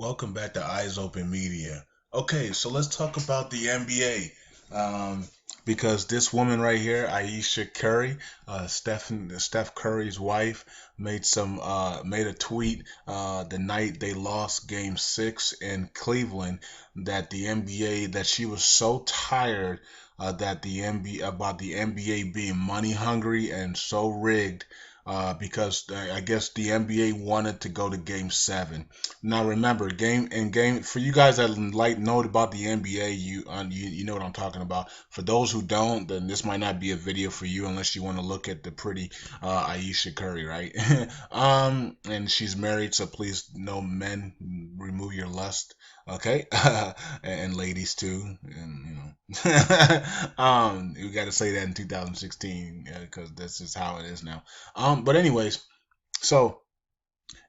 Welcome back to Eyes Open Media. Okay, so let's talk about the NBA. Because this woman right here, Aisha Curry, Steph Curry's wife, made a tweet the night they lost Game 6 in Cleveland that the NBA that she was so tired that the NBA about the NBA being money hungry and so rigged because I guess the NBA wanted to go to Game 7. Now remember, game for you guys that like know about the NBA, you know what I'm talking about. For those who don't, then this might not be a video for you unless you want to look at the pretty Aisha Curry, right? And she's married, so please, no men, remove your lust, okay? And ladies too, and we got to say that in 2016 because this is how it is now. But anyways, so.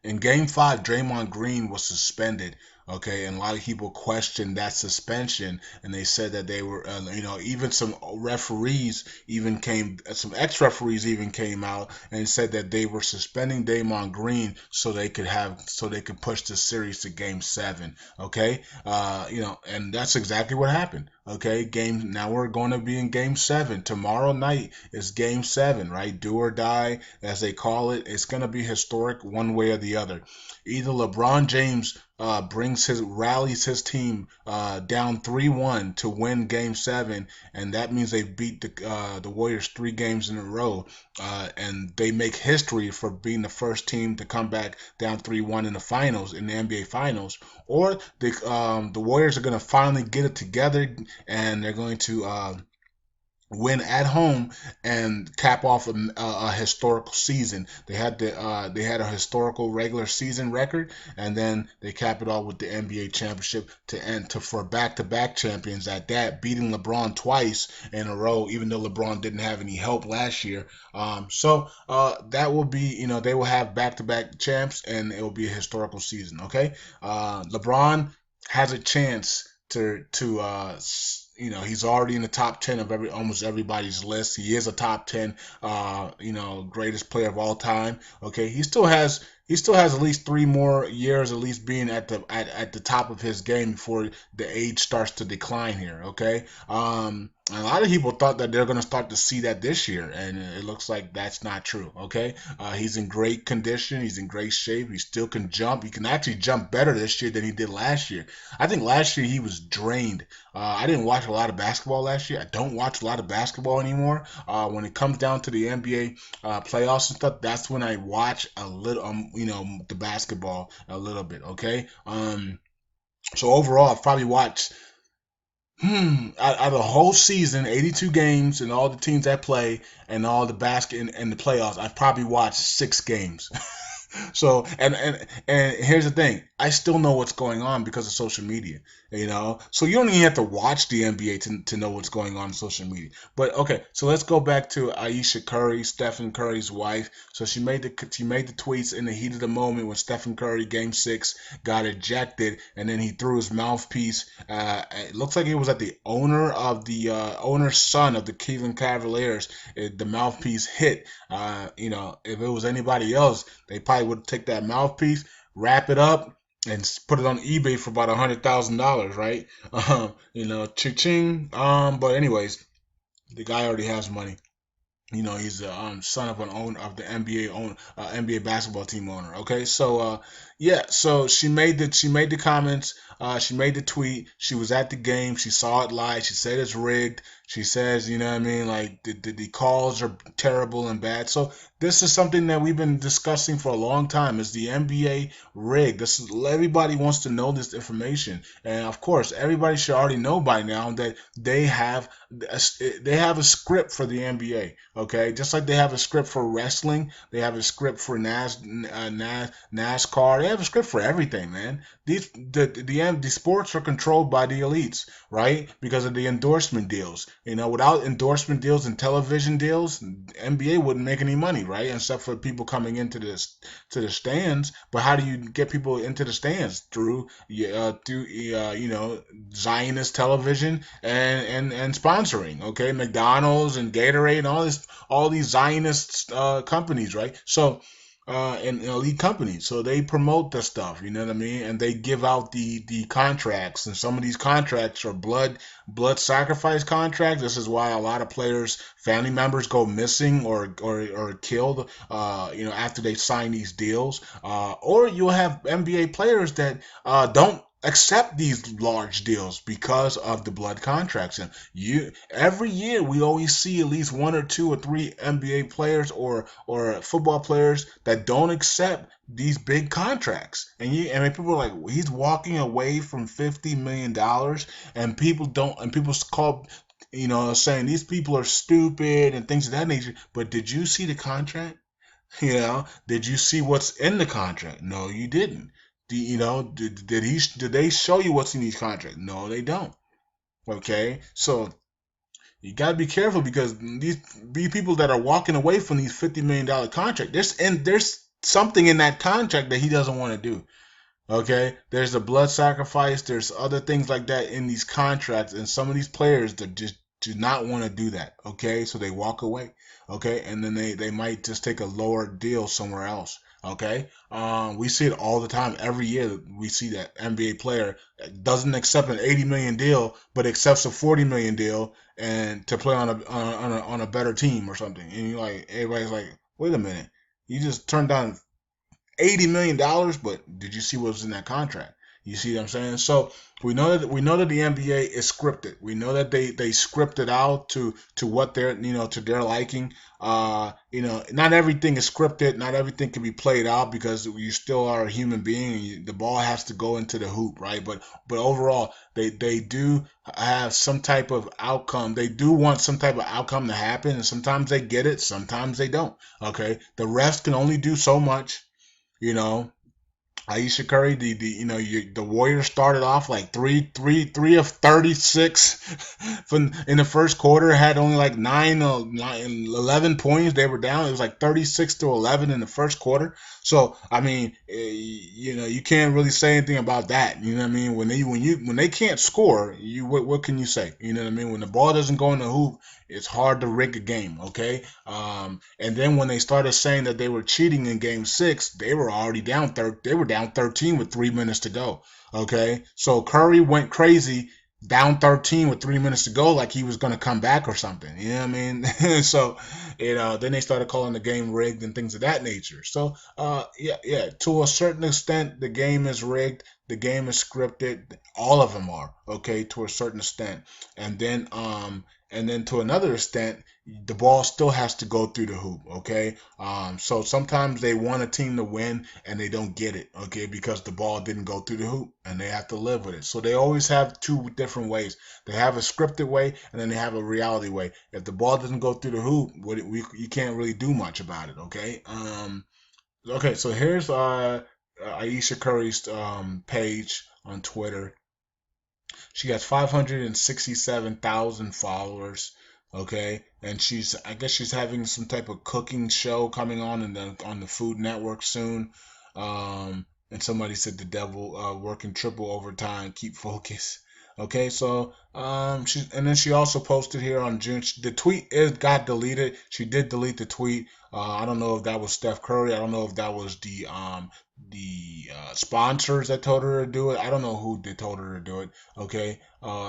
In game five, Draymond Green was suspended. Okay, and a lot of people questioned that suspension, and they said that they were, even some ex-referees even came out and said that they were suspending Draymond Green so they could push the series to Game 7. Okay, and that's exactly what happened. Okay, now we're going to be in Game 7 tomorrow night. Is Game 7, right? Do or die, as they call it. It's going to be historic one way or the other. Either LeBron James rallies his team down 3-1 to win Game 7, and that means they beat the Warriors 3 games in a row, and they make history for being the first team to come back down 3-1 in the finals, in the NBA Finals. Or the Warriors are going to finally get it together, and they're going to win at home and cap off a historical season. They had a historical regular season record, and then they cap it all with the NBA championship for back-to-back champions at that, beating LeBron twice in a row, even though LeBron didn't have any help last year. That will be, they will have back-to-back champs, and it will be a historical season. Okay, LeBron has a chance he's already in the top 10 of almost everybody's list. He is a top 10 greatest player of all time. Okay, he still has at least 3 more years at least being at the top of his game before the age starts to decline here. Okay, a lot of people thought that they're going to start to see that this year, and it looks like that's not true. Okay, he's in great condition. He's in great shape. He still can jump. He can actually jump better this year than he did last year. I think last year he was drained. I didn't watch a lot of basketball last year. I don't watch a lot of basketball anymore. When it comes down to the NBA playoffs and stuff, that's when I watch a little, the basketball a little bit. Okay. So overall, I've probably watched out of the whole season, 82 games and all the teams that play and all the and the playoffs, I've probably watched 6 games. So and here's the thing, I still know what's going on because of social media, so you don't even have to watch the NBA to know what's going on social media. But okay, so let's go back to Aisha Curry, Stephen Curry's wife. So she made the tweets in the heat of the moment when Stephen Curry Game 6 got ejected, and then he threw his mouthpiece. It looks like it was at the owner's son of the Cleveland Cavaliers. The mouthpiece hit. If it was anybody else, they probably would take that mouthpiece, wrap it up, and put it on eBay for about $100,000, right? Cha-ching. But anyways, the guy already has money. He's the son of an owner of the NBA basketball team owner. Okay, so yeah, so she made the comments. She made the tweet. She was at the game. She saw it live. She said it's rigged. She says, you know what I mean, like the calls are terrible and bad. So this is something that we've been discussing for a long time. Is the NBA rigged? Everybody wants to know this information, and of course, everybody should already know by now that they have a script for the NBA. Okay, just like they have a script for wrestling, they have a script for NASCAR. They have a script for everything, man. The sports are controlled by the elites, right? Because of the endorsement deals. Without endorsement deals and television deals, NBA wouldn't make any money, right? Except for people coming into the stands. But how do you get people into the stands? Through Zionist television and sponsoring. Okay, McDonald's and Gatorade and all these Zionist companies, right? So and elite companies. So they promote the stuff, you know what I mean? And they give out the contracts, and some of these contracts are blood sacrifice contracts. This is why a lot of players, family members, go missing or killed, after they sign these deals. Or you'll have NBA players that don't accept these large deals because of the blood contracts. And every year we always see at least one or two or three NBA players or football players that don't accept these big contracts. And people are like, well, he's walking away from $50 million, and people call, saying these people are stupid and things of that nature. But did you see the contract? Did you see what's in the contract? No, you didn't. Did they show you what's in these contracts? No, they don't. Okay, so you got to be careful, because these people that are walking away from these $50 million contract, there's something in that contract that he doesn't want to do. Okay, there's a blood sacrifice. There's other things like that in these contracts, and some of these players that just do not want to do that. Okay, so they walk away. Okay, and then they might just take a lower deal somewhere else. Okay, we see it all the time. Every year we see that NBA player doesn't accept an 80 million deal, but accepts a 40 million deal, and to play on a better team or something. And everybody's like, wait a minute, you just turned down $80 million, but did you see what was in that contract? You see what I'm saying? So we know that the NBA is scripted. We know that they script it out to what their to their liking. Not everything is scripted. Not everything can be played out, because you still are a human being, and the ball has to go into the hoop, right? But overall, they do have some type of outcome. They do want some type of outcome to happen, and sometimes they get it, sometimes they don't. Okay, the refs can only do so much. you know Aisha Curry, the Warriors started off like three of 36 from in the first quarter, had only like 11 points. They were down. It was like 36-11 in the first quarter. So I mean, you can't really say anything about that. You know what I mean? When they can't score, what can you say? You know what I mean? When the ball doesn't go in the hoop, it's hard to rig a game. Okay. And then when they started saying that they were cheating in Game 6, they were already down. They were down 13 with 3 minutes to go. Okay, so Curry went crazy, down 13 with 3 minutes to go, like he was going to come back or something. You know what I mean? So, then they started calling the game rigged and things of that nature. So, yeah. To a certain extent, the game is rigged. The game is scripted. All of them are, okay, to a certain extent. And then, to another extent, the ball still has to go through the hoop, okay? So sometimes they want a team to win and they don't get it, okay, because the ball didn't go through the hoop, and they have to live with it. So they always have two different ways. They have a scripted way, and then they have a reality way. If the ball doesn't go through the hoop, you can't really do much about it, okay? Okay, so here's Aisha Curry's page on Twitter. She has 567,000 followers. Okay, and I guess she's having some type of cooking show coming on the Food Network soon. And somebody said the devil working triple overtime, keep focus. Okay, so she also posted here on June. The tweet got deleted. She did delete the tweet. I don't know if that was Steph Curry. I don't know if that was the sponsors that told her to do it. I don't know who they told her to do it. Okay,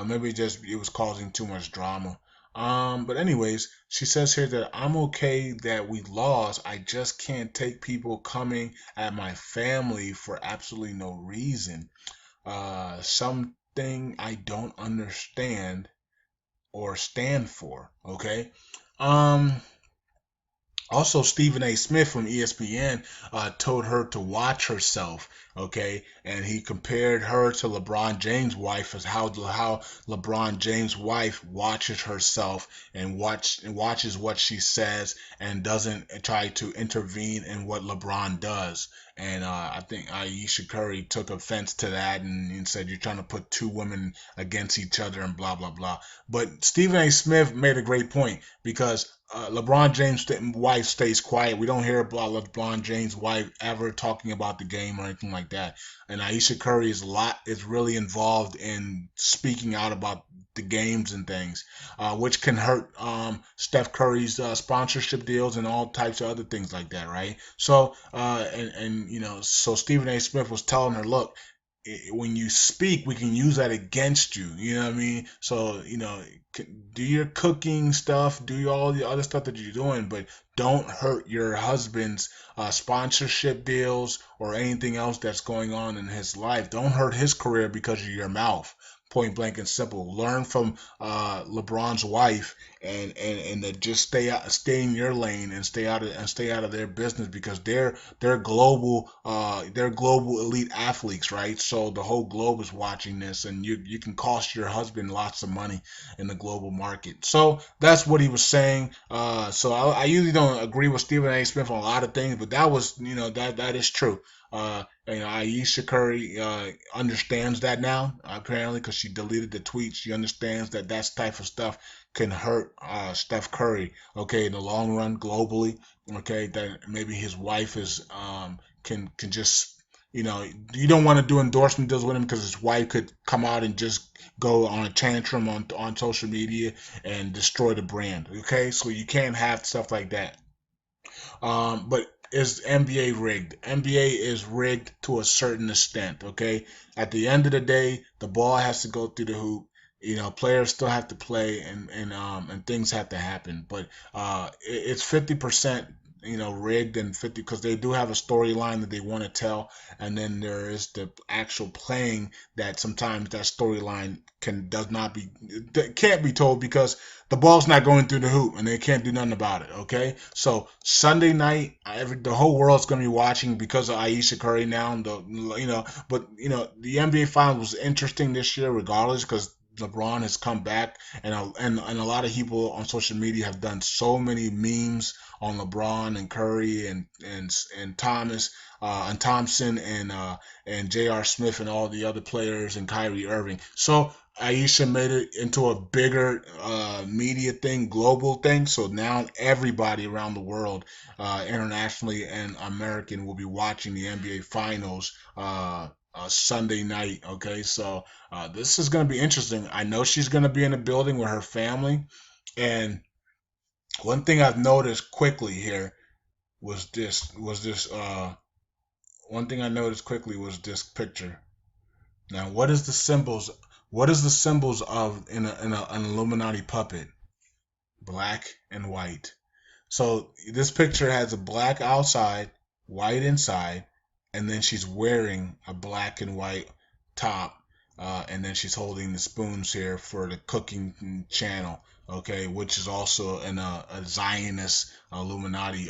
maybe just it was causing too much drama. But anyways, she says here that I'm okay that we lost. I just can't take people coming at my family for absolutely no reason. Something I don't understand or stand for. Okay. Um, Also, Stephen A. Smith from ESPN told her to watch herself, okay, and he compared her to LeBron James' wife, as how LeBron James' wife watches herself and watches what she says and doesn't try to intervene in what LeBron does. and I think Aisha Curry took offense to that and said you're trying to put two women against each other and blah blah blah. But Stephen A. Smith made a great point because LeBron James' wife stays quiet. We don't hear about LeBron James' wife ever talking about the game or anything like that. And Aisha Curry is really involved in speaking out about the games and things, which can hurt Steph Curry's sponsorship deals and all types of other things like that, right? So so Stephen A. Smith was telling her, look, when you speak, we can use that against you. You know what I mean? So, do your cooking stuff, do all the other stuff that you're doing, but don't hurt your husband's sponsorship deals or anything else that's going on in his life. Don't hurt his career because of your mouth. Point blank and simple. Learn from LeBron's wife and that just stay in your lane and stay out of their business because they're global elite athletes, right? So the whole globe is watching this, and you can cost your husband lots of money in the global market. So that's what he was saying. So I usually don't agree with Stephen A. Smith on a lot of things, but that was that is true. Aisha Curry understands that now, apparently, because she deleted the tweet. She understands that that type of stuff can hurt Steph Curry, okay, in the long run, globally, okay, that maybe his wife is can just you don't want to do endorsement deals with him because his wife could come out and just go on a tantrum on social media and destroy the brand. Okay, so you can't have stuff like that. But is NBA rigged? NBA is rigged to a certain extent. Okay, at the end of the day, the ball has to go through the hoop. Players still have to play, and things have to happen. But it's 50%. Rigged and 50 because they do have a storyline that they want to tell, and then there is the actual playing that sometimes that storyline can't be told because the ball's not going through the hoop and they can't do nothing about it. Okay, so Sunday night, the whole world's gonna be watching because of Aisha Curry now. But the NBA Finals was interesting this year, regardless, because LeBron has come back, and a lot of people on social media have done so many memes on LeBron and Curry and Thomas and Thompson and J.R. Smith and all the other players and Kyrie Irving. So Aisha made it into a bigger media thing, global thing. So now everybody around the world, internationally and American, will be watching the NBA Finals Sunday night. Okay, so this is going to be interesting. I know she's going to be in the building with her family, and one thing I've noticed quickly here was this. One thing I noticed quickly was this picture. Now, what is the symbols? What is the symbols of an Illuminati puppet? Black and white. So this picture has a black outside, white inside, and then she's wearing a black and white top, and then she's holding the spoons here for the cooking channel, okay, which is also in a Zionist Illuminati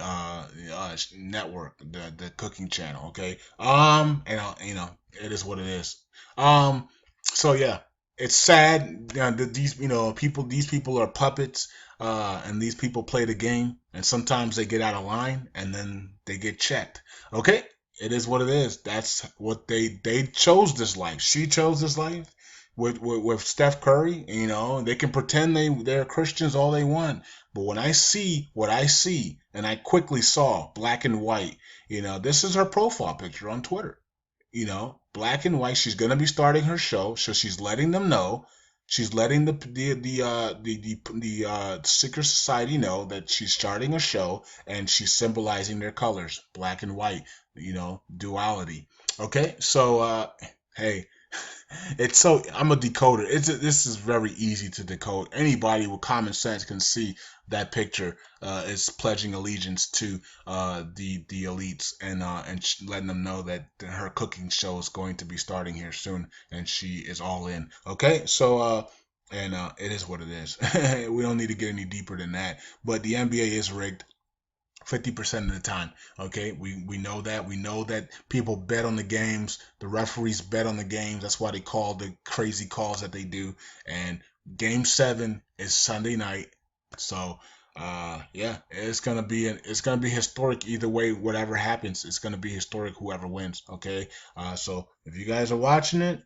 network, the cooking channel, okay. And it is what it is. So yeah, it's sad that these people are puppets, and these people play the game, and sometimes they get out of line, and then they get checked. Okay, it is what it is. That's what they chose this life. She chose this life with Steph Curry. They can pretend they're Christians all they want, but when I see what I see, and I quickly saw black and white, this is her profile picture on Twitter. Black and white. She's gonna be starting her show, so she's letting them know. She's letting the secret society know that she's starting a show, and she's symbolizing their colors, black and white. Duality. Okay, so hey, I'm a decoder. This is very easy to decode. Anybody with common sense can see that picture is pledging allegiance to the elites and letting them know that her cooking show is going to be starting here soon, and she is all in. Okay, so and it is what it is. We don't need to get any deeper than that. But the NBA is rigged. 50% of the time. Okay, we know that. We know that people bet on the games. The referees bet on the games. That's why they call the crazy calls that they do. And game 7 is Sunday night. So Yeah, it's gonna be historic either way. Whatever happens, it's gonna be historic. Whoever wins, okay. So if you guys are watching it,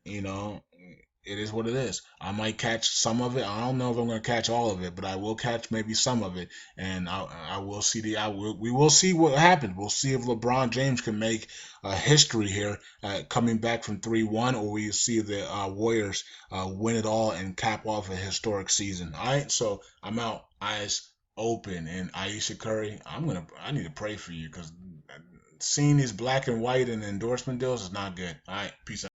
it is what it is. I might catch some of it. I don't know if I'm gonna catch all of it, but I will catch maybe some of it, and I will see we will see what happens. We'll see if LeBron James can make history here, coming back from 3-1, or we see the Warriors win it all and cap off a historic season. All right, so I'm out. Eyes open, and Aisha Curry, I need to pray for you because seeing these black and white and endorsement deals is not good. All right, peace out.